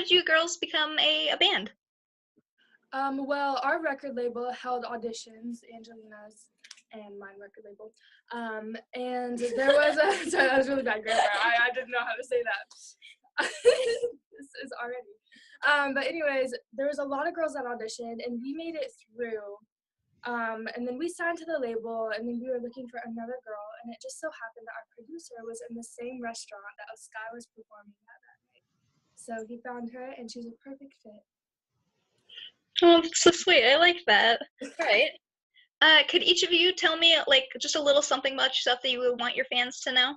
did you girls become a band? Well, our record label held auditions, Angelina's and mine record label. And there was a, sorry, that was really bad grammar. I didn't know how to say that. This is already. But anyways, there was a lot of girls that auditioned, and we made it through. And then we signed to the label, and then we were looking for another girl, and it just so happened that our producer was in the same restaurant that Sky was performing at that night. So he found her, and she's a perfect fit. Oh, that's so sweet. I like that. All right. Could each of you tell me like just a little something about yourself that you would want your fans to know?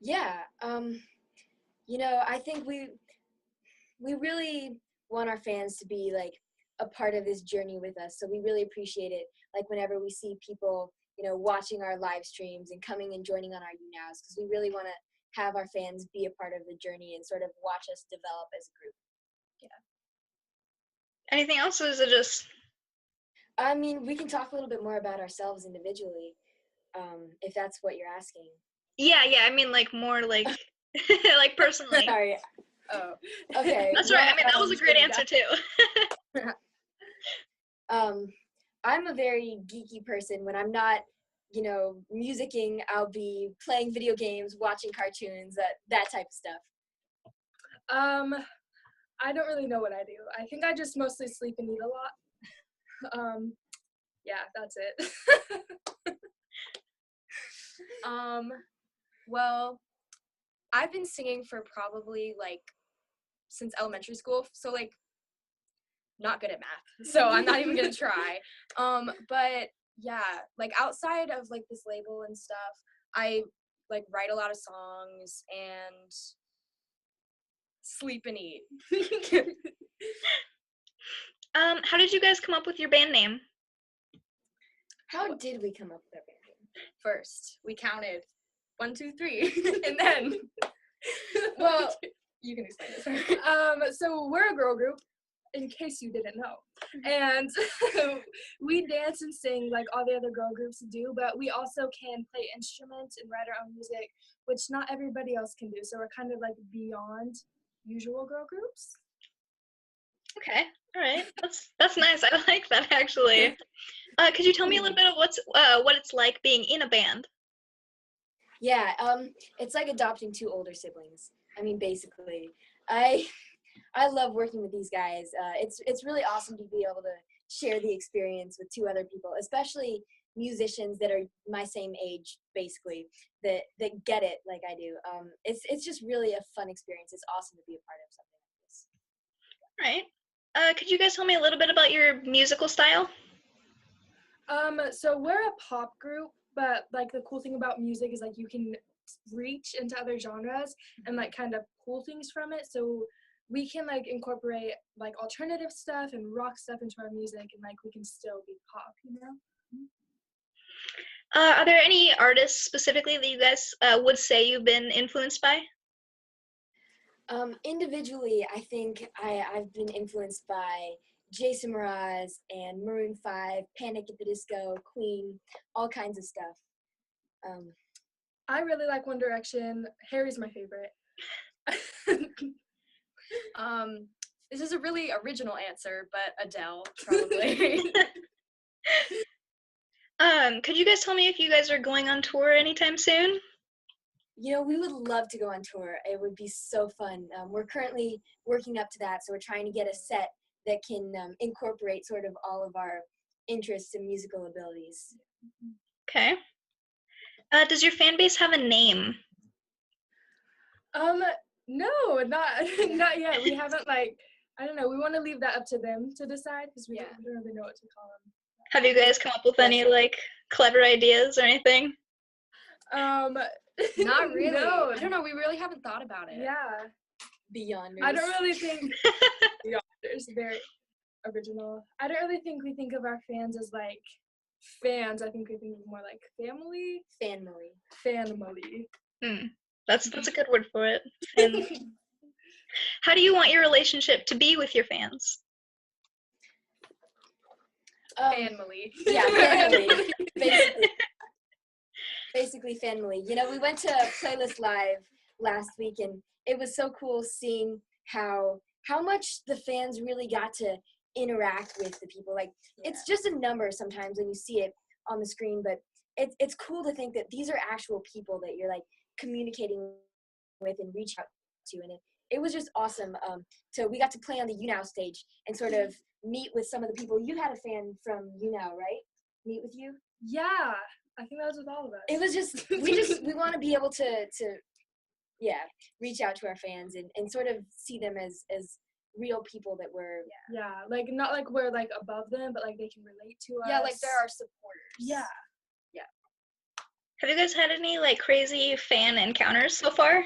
Yeah, I think we really want our fans to be like a part of this journey with us. So we really appreciate it. Like whenever we see people, watching our live streams and coming and joining on our YouNows, because we really want to have our fans be a part of the journey and sort of watch us develop as a group. Yeah. Anything else, or is it just? I mean, we can talk a little bit more about ourselves individually, if that's what you're asking. Yeah. I mean, like more like, like personally. Sorry. Oh, okay. That's right. I mean, that was a great answer too. I'm a very geeky person. When I'm not, musicking, I'll be playing video games, watching cartoons, that type of stuff. I don't really know what I do. I think I just mostly sleep and eat a lot. Yeah, that's it. Well, I've been singing for probably like since elementary school, so like not good at math, so I'm not even gonna try. But yeah, like outside of like this label and stuff, I like write a lot of songs and sleep and eat. How did you guys come up with your band name? How did we come up with our band name? First, we counted 1, 2, 3, and then. Well, you can explain this. So we're a girl group, in case you didn't know, and we dance and sing like all the other girl groups do, but we also can play instruments and write our own music, which not everybody else can do. So we're kind of like beyond usual girl groups. Okay, all right, that's nice. I like that actually. Could you tell me a little bit of what it's like being in a band? Yeah, it's like adopting 2 older siblings. I mean, basically, I love working with these guys. It's really awesome to be able to share the experience with 2 other people, especially musicians that are my same age, basically, that get it like I do. It's just really a fun experience. It's awesome to be a part of something like this. All right. Could you guys tell me a little bit about your musical style? So we're a pop group, but like the cool thing about music is like you can reach into other genres and like kind of pull things from it. So we can like incorporate like alternative stuff and rock stuff into our music, and like we can still be pop, Are there any artists specifically that you guys would say you've been influenced by? Individually, I think I've been influenced by Jason Mraz and Maroon 5, Panic at the Disco, Queen, all kinds of stuff. I really like One Direction. Harry's my favorite. This is a really original answer, but Adele, probably. Could you guys tell me if you guys are going on tour anytime soon? We would love to go on tour. It would be so fun. We're currently working up to that, so we're trying to get a set that can incorporate sort of all of our interests and musical abilities. Okay. Does your fan base have a name? No, not yet. We haven't I don't know. We want to leave that up to them to decide because we don't really know what to call them. Have you guys come up with any clever ideas or anything? Not really. No. I don't know. We really haven't thought about it. Yeah. Beyonders. I don't really think Beyonders very original. I don't really think we think of our fans as like fans. I think we think of more like family. Family. That's a good word for it. And how do you want your relationship to be with your fans? Family. Yeah, family. Basically family. We went to Playlist Live last week, and it was so cool seeing how much the fans really got to interact with the people. Like it's just a number sometimes when you see it on the screen, but it's cool to think that these are actual people that you're like communicating with and reach out to, and it was just awesome. So we got to play on the UNOW stage and sort of meet with some of the people. You had a fan from UNOW, right? Meet with you? Yeah, I think that was with all of us. It was just we want to be able to reach out to our fans and sort of see them as real people that we're Yeah, like not like we're like above them, but like they can relate to us. Yeah, like they're our supporters. Yeah. Have you guys had any like crazy fan encounters so far?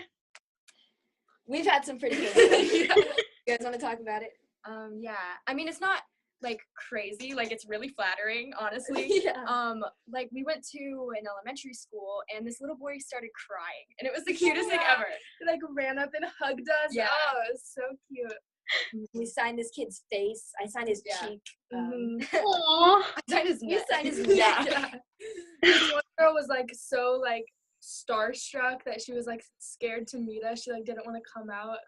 we've had some pretty cool ones. You guys want to talk about it? Yeah. I mean, it's not like crazy. Like it's really flattering, honestly. Yeah. Like we went to an elementary school and this little boy started crying and it was the cutest thing ever. He like ran up and hugged us. Yeah. Oh, it was so cute. We signed this kid's face. I signed his Yeah. cheek. Aww. I signed his You neck. signed his Yeah. neck. This one girl was like so like starstruck that she was like scared to meet us. She like didn't want to come out.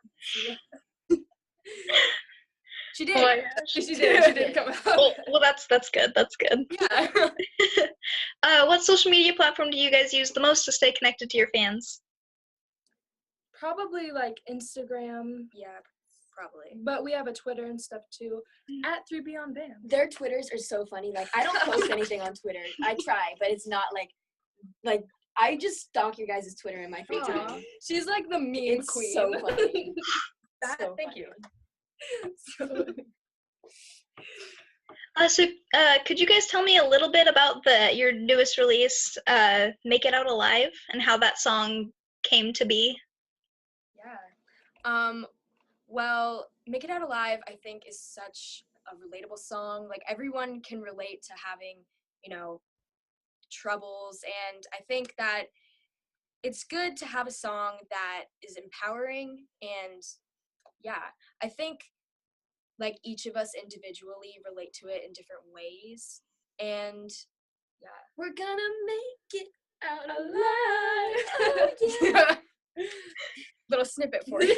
She did. Oh my gosh. She did come out. Well, that's good. That's good. Yeah. What social media platform do you guys use the most to stay connected to your fans? Probably like Instagram, Yeah, probably. but we have a Twitter and stuff too. At 3Beyond Band. Their Twitters are so funny. Like I don't post anything on Twitter. I try, but it's not like I just stalk your guys' Twitter in my free Aw. time. She's like the meme It's queen. so funny. So Thank funny. you. So- So, could you guys tell me a little bit about your newest release, "Make It Out Alive," and how that song came to be? Yeah. Well, Make It Out Alive, I think, is such a relatable song. Like, everyone can relate to having, troubles. And I think that it's good to have a song that is empowering. And, yeah, I think, like, each of us individually relate to it in different ways. And, yeah. We're gonna make it out alive. Oh, yeah. Little snippet for you.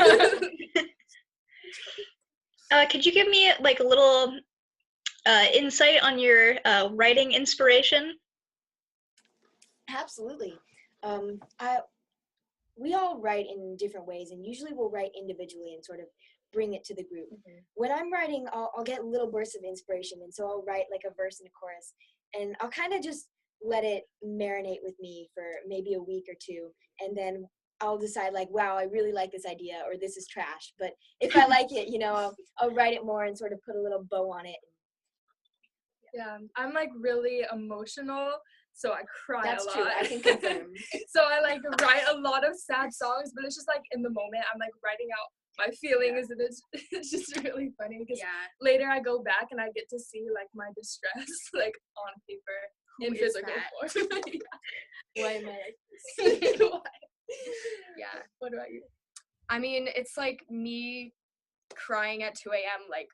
Could you give me like a little insight on your writing inspiration? Absolutely. We all write in different ways, and usually we'll write individually and sort of bring it to the group. Mhm. When I'm writing, I'll get little bursts of inspiration, and so I'll write like a verse and a chorus, and I'll kind of just let it marinate with me for maybe a week or two, and then I'll decide like, wow, I really like this idea, or this is trash. But if I like it, I'll write it more and sort of put a little bow on it. Yeah, I'm like really emotional, so I cry That's a lot. true. I can confirm. So I like write a lot of sad songs, but it's just like in the moment I'm like writing out my feelings, and it's just really funny because Yeah. later I go back and I get to see like my distress like on paper in Who is physical that? form. Why am I like this? Why? Yeah. What about you? I mean, it's like me crying at 2 a.m. Like,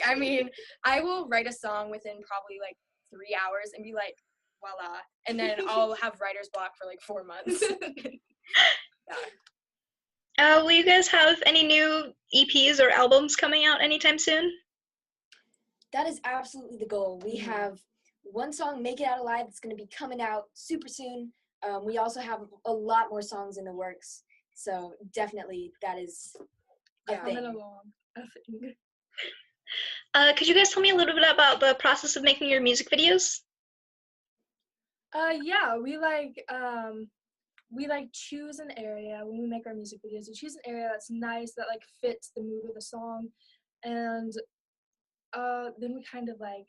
I mean, I will write a song within probably like 3 hours and be like, voila. And then I'll have writer's block for like 4 months. Will you guys have any new EPs or albums coming out anytime soon? That is absolutely the goal. We have one song, Make It Out Alive, that's going to be coming out super soon. We also have a lot more songs in the works. So definitely that is a Yeah. thing. Coming along, I think. Could you guys tell me a little bit about the process of making your music videos? Yeah, we choose an area when we make our music videos. We choose an area that's nice, that like fits the mood of the song, and then we kind of like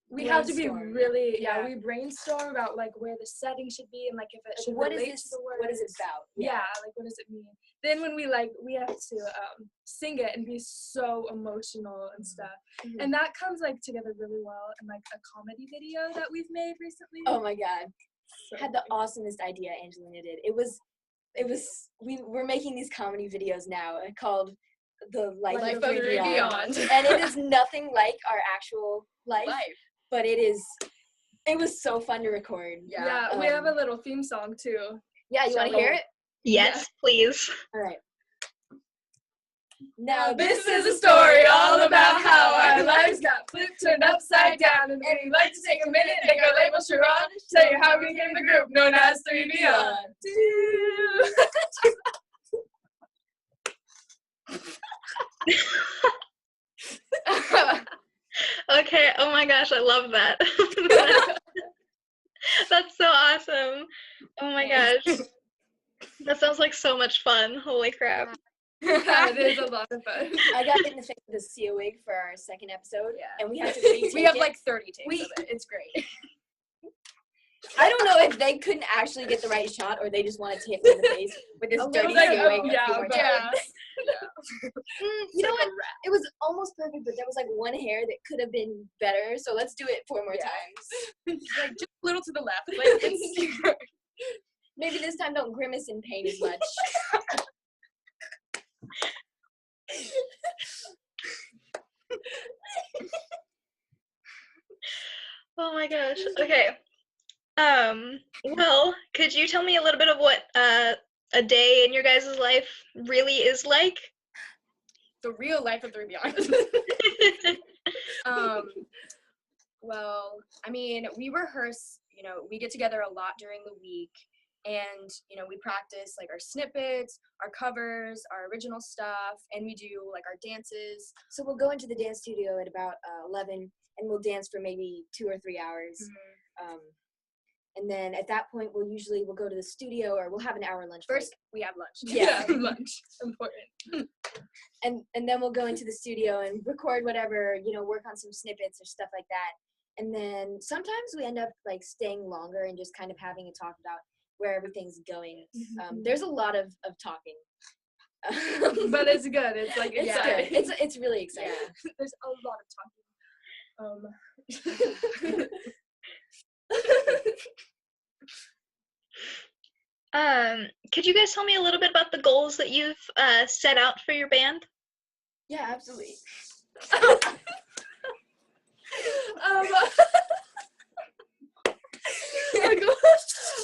we have to be Brainstorm. really Yeah. we brainstorm about like where the setting should be and like if it should What is relate this? to the words. What is it about? Yeah, like what does it mean? Then when we have to sing it and be so emotional and stuff, Mhm. and that comes like together really well in like a comedy video that we've made recently. Oh my God. So Had the awesomest idea Angelina did. We're making these comedy videos now called The Life, Life of of 3 3 Beyond. Beyond. And it is nothing like our actual life, but it was so fun to record. Yeah, we have a little theme song too. Yeah, you want to Shall hear we? it? Yes, please. All right. Now This is a story all about how our lives got flipped, turned upside down, and we'd like to take a minute, take our label Sharon, tell you how we became the group known as 3 Beyond. Okay, oh my gosh, I love that. That's so awesome. Oh my gosh. That sounds like so much fun. Holy crap. Yeah, it is a lot of fun. I got hit in the face with a Sia wig for our second episode, Yeah. and we had to retake We have it. like 30 takes We- of it. It's great. I don't know if they couldn't actually get the right shot or they just wanted to hit me in the face with this A dirty little bit, Sia wig. yeah, a few more but- times. You know what? It was almost perfect, but there was like one hair that could have been better. So let's do it 4 more times. Like just a little to the left. Like it's Maybe this time don't grimace in pain as much. Oh my gosh. Okay. Well, could you tell me a little bit of what a day in your guys' life really is like? the real life of 3 Beyond. Well, I mean, we rehearse, we get together a lot during the week and, we practice like our snippets, our covers, our original stuff, and we do like our dances. So we'll go into the dance studio at about 11, and we'll dance for maybe 2 or 3 hours. And then at that point, we'll go to the studio, or we'll have an hour lunch break. First, we have lunch. Yeah. Lunch. Important. And then we'll go into the studio and record whatever, work on some snippets or stuff like that. And then sometimes we end up like staying longer and just kind of having a talk about where everything's going. There's a lot of talking. But it's good. It's like, it's yeah. good. It's really exciting. Yeah. There's a lot of talking. Could you guys tell me a little bit about the goals that you've set out for your band? Yeah, absolutely.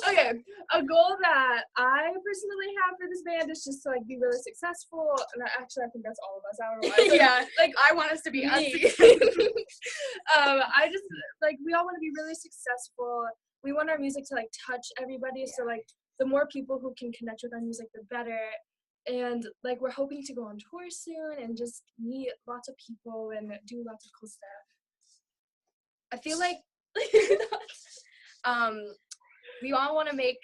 Okay, a goal that I personally have for this band is just to like be really successful. And actually, I think that's all of us. I don't know why. Yeah, like I want us to be us. I just like we all want to be really successful. We want our music to like touch everybody. So like the more people who can connect with our music, the better. And like we're hoping to go on tour soon and just meet lots of people and do lots of cool stuff. I feel like we all want to make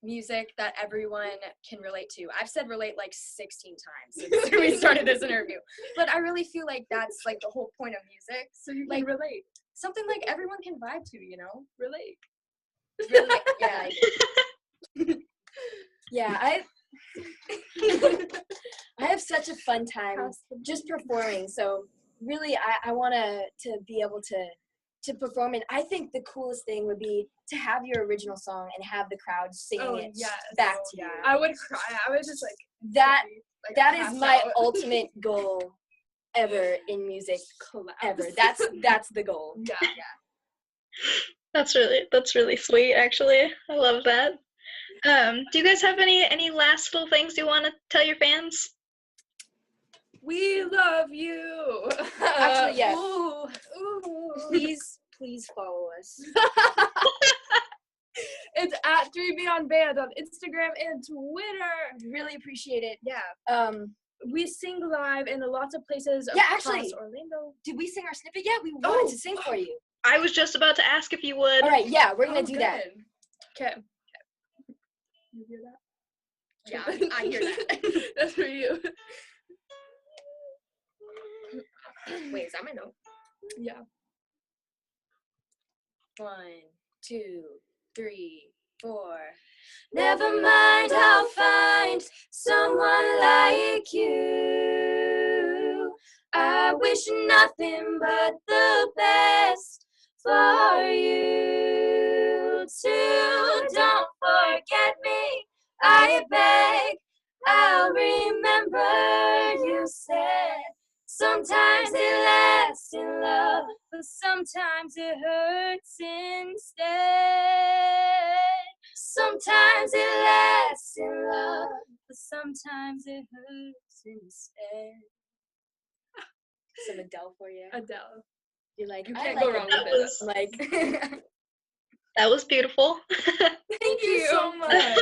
music that everyone can relate to. I've said relate like 16 times since we started this interview. But I really feel like that's like the whole point of music. So you Like, can relate. Something like everyone can vibe to, Relate. Really, yeah. Yeah, I have such a fun time just performing. So really, I want to be able to perform, and I think the coolest thing would be to have your original song and have the crowd singing it back to you. I would cry. I would just like That like, that pass is my out. ultimate goal ever in music. Collapse. Ever. That's the goal. Yeah. That's really sweet, actually. I love that. Do you guys have any last little things you want to tell your fans? We love you. Actually, yeah. Ooh. Please follow us. It's at 3 Beyond Band on Instagram and Twitter. Really appreciate it. Yeah. We sing live in lots of places. Yeah, across actually. Orlando. Did we sing our snippet yet? We wanted to sing for you. I was just about to ask if you would. All right, yeah, we're gonna do that. Okay. You hear that? Yeah, I hear that. That's for you. Wait, is that my note? Yeah. 1, 2, 3, 4. Never mind, I'll find someone like you. I wish nothing but the best for you too. Don't forget me, I beg. I'll remember you said sometimes it lasts in love, but sometimes it hurts instead. Sometimes it lasts in love, but sometimes it hurts instead. Some Adele for you. Adele. You're like, You I can't like go wrong Adele. with it. Like, That was beautiful. thank you so much.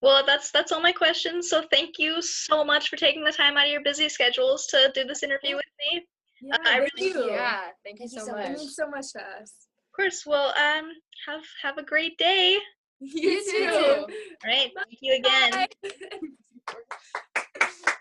Well, that's all my questions. So thank you so much for taking the time out of your busy schedules to do this interview with me. Yeah, I thank really- you. Yeah, thank you Thank you so so much. It means so much to us. Of course. Well, have a great day. You too. too. All right. Thank you again. Bye.